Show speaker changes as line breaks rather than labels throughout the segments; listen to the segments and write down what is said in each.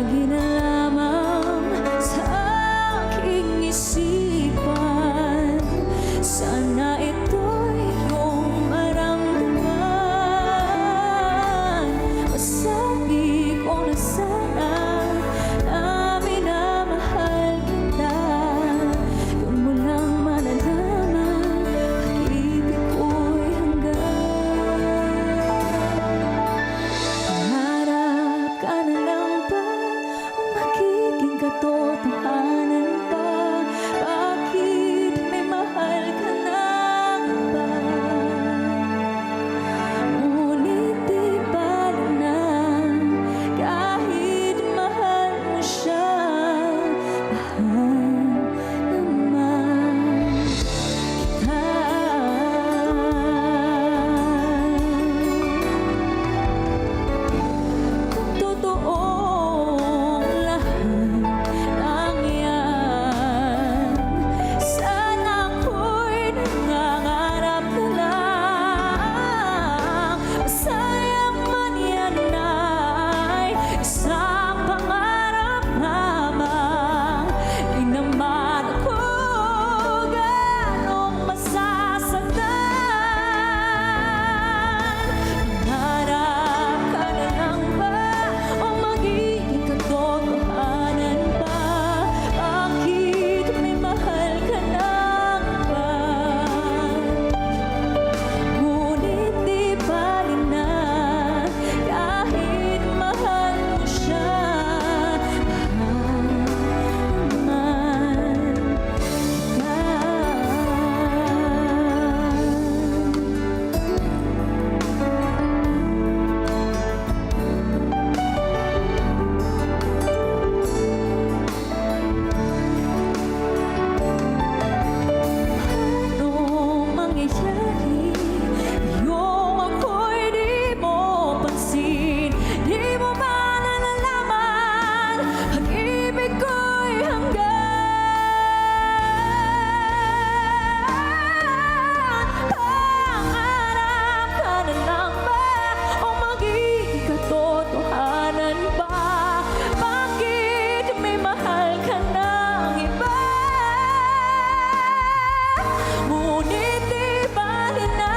lagi na lamang sa aking isipan. Sana ito'y iyong maramdaman. Masabi ko na sana na minamahal kita. Doon mo lang malalaman pag-ibig ko'y hanggan. Pangarap ka na lang ba o magiging katotohanan ba? Bakit may mahal ka na ba? Ngunit di bali na kahit mahal mo siya. Mahal naman kita. Kung totoong lahat ng yan, sana ako'y nangangarap na lang. Masaya man yan ay isang pangarap lamang. Di naman ako ganong masasaktan. Pangarap ka na lang ba o magiging katotohanan ba? Bakit may mahal ka na ba? Ngunit di bali na kahit mahal mo siya. Mahal naman kita. Anong mangyayari ngayong ako'y di mo pansin? Di mo ba nalalaman pag-ibig ko'y hanggan? Pangarap ka na lang ba o magiging katotohanan ba? Bakit may mahal ka ng iba? Ngunit di bali na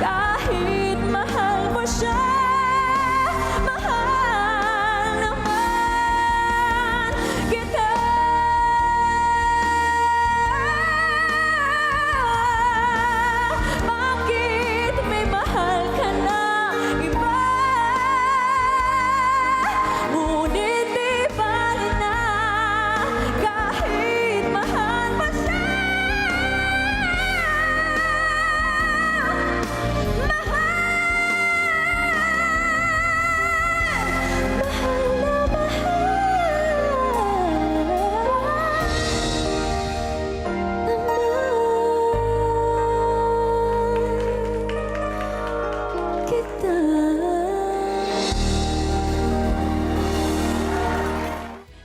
kahit mahal mo siya. Mahal naman kita. Bakit may mahal ka ng iba? Ngunit di bali na kahit mahal mo siya.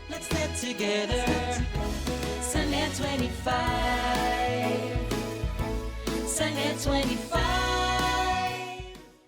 Let's get together. Sunday 25. Sunday 25.